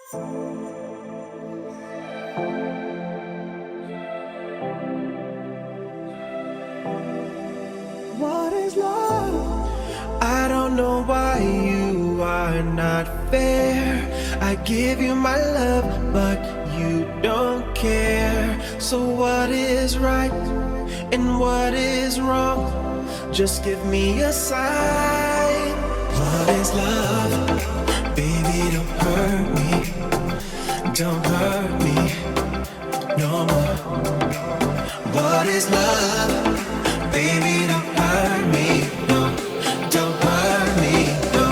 What is love? I don't know why you are not fair. I give you my love, but you don't care. So what is right and what is wrong? Just give me a sign. What is love? Baby, don't hurt me. Don't hurt me no more. What is love? Baby, don't hurt me. No, don't hurt me. No,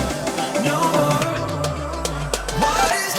no more. What is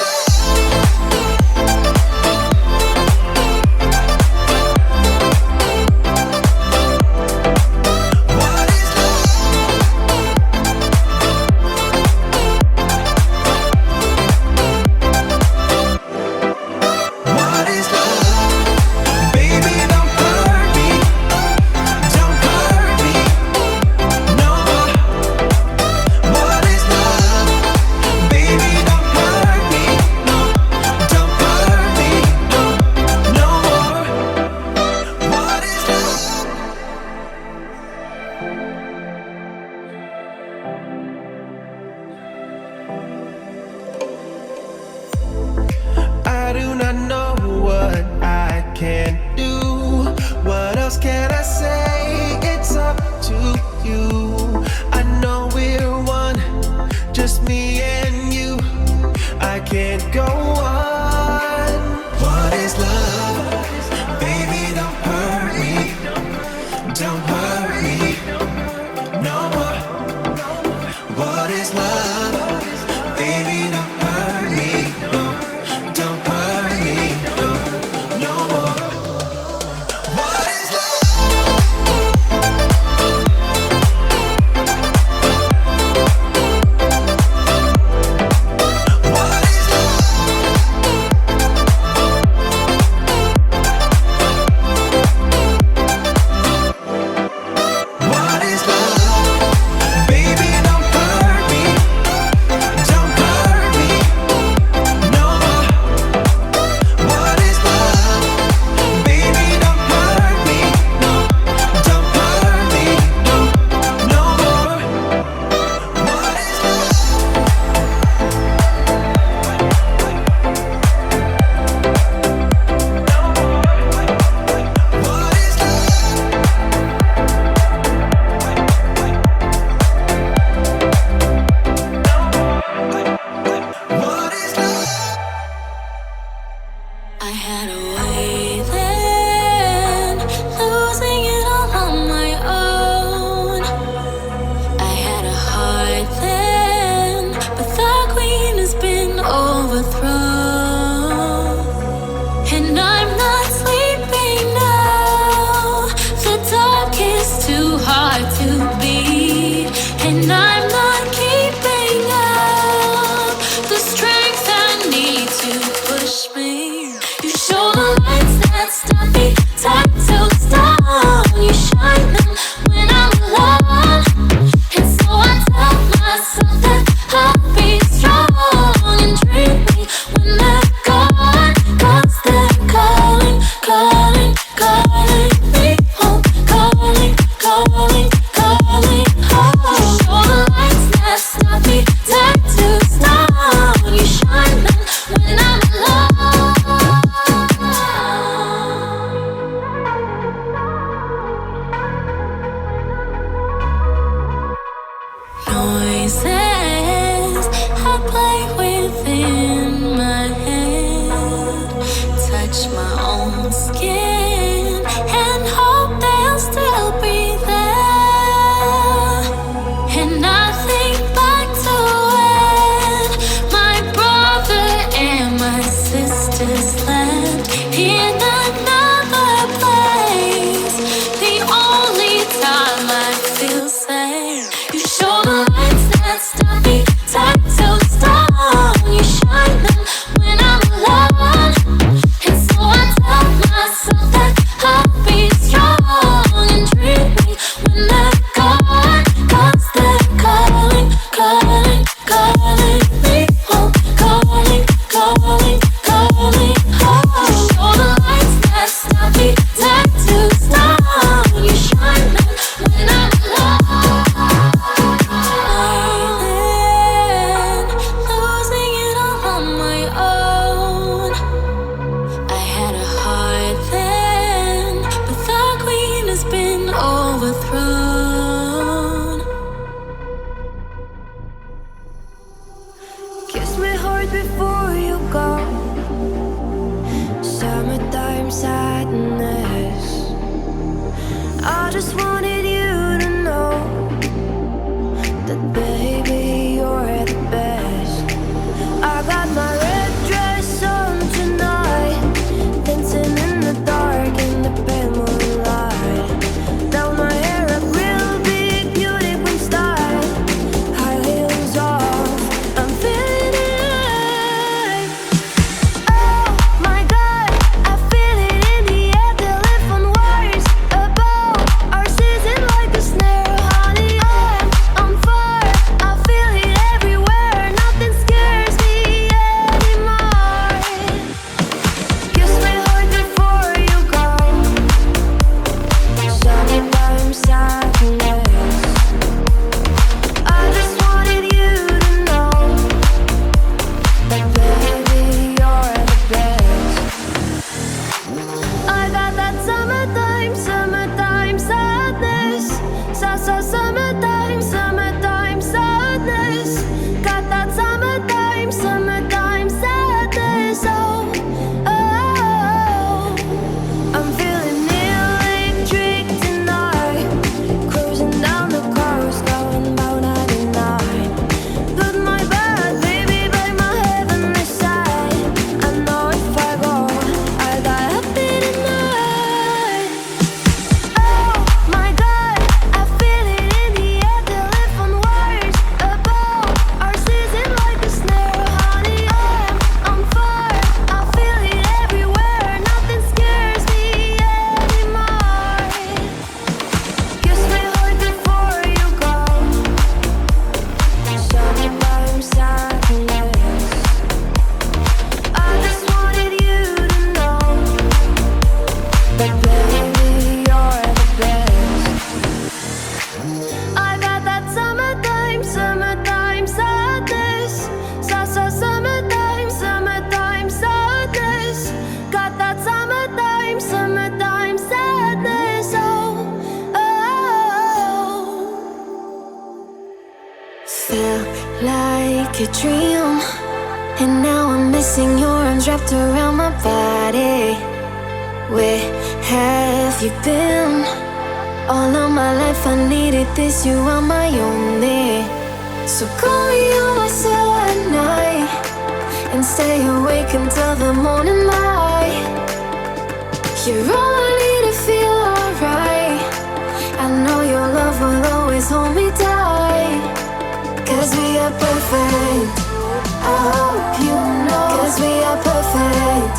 calling me home, calling summertime sadness. I just wanted you to know that baby, you're the best. I got my red dress on tonight, dancing in the dark in the pale moonlight. Down my hair up real big, beauty queen style, high heels off, I'm feeling alive. Oh my God, I feel it in the air, telephone wires above our season like a snare, honey. I'm on fire, I feel it everywhere, nothing scares me anymore. Kiss me hard before you go, summertime sadness. I just wanted you to know that baby, you're the best. I got that summertime, summertime sadness. Summertime, summertime sadness. Got that summertime, summertime sadness. Oh, oh, I'm feeling electric tonight. Cruising down the coast, going about 99. Good, my bad, baby, by my heavenly side. I know if I go, I got happy tonight. Oh my God, I feel it in the air, telephone wires above our season like a snare, honey. I'm on fire, I feel it everywhere, nothing scares me anymore. Kiss me hard before you go, summertime sadness. I just wanted you to know that baby, you're the best. I got that summertime, summertime sadness. Summertime, summertime sadness. Got that summertime, summertime sadness. Oh, oh. Felt like a dream, and now I'm missing your arms wrapped around my body. Where have you been? All of my life I needed this, you are my only. So call me on my sad night and stay awake until the morning light. You're all I need to feel alright. I know your love will always hold me tight. 'Cause we are perfect, I hope you know. 'Cause we are perfect,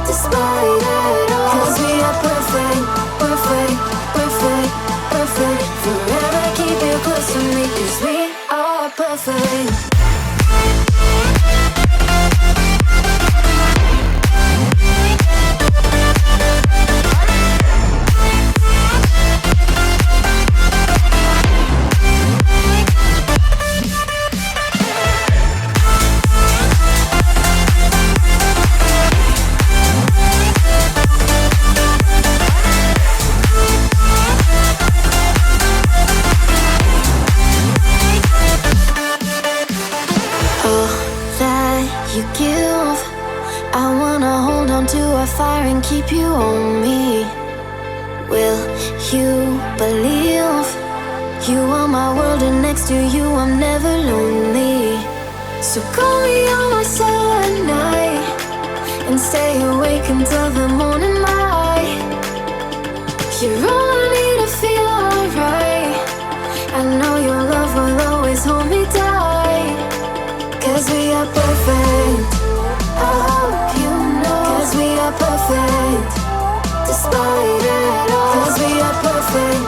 despite it all. 'Cause we are perfect, perfect, perfect, perfect. Forever keep you close to me, 'cause we are perfect. All that you give, I wanna hold on to a fire and keep you on me. Will you believe you are my world and next to you I'm never lonely? So call me on my sad night and stay awake until the morning light. You're all I need to feel alright. I know your love will always hold me tight. 'Cause we are perfect, I hope you know. 'Cause we are perfect, despite it all. 'Cause we are perfect,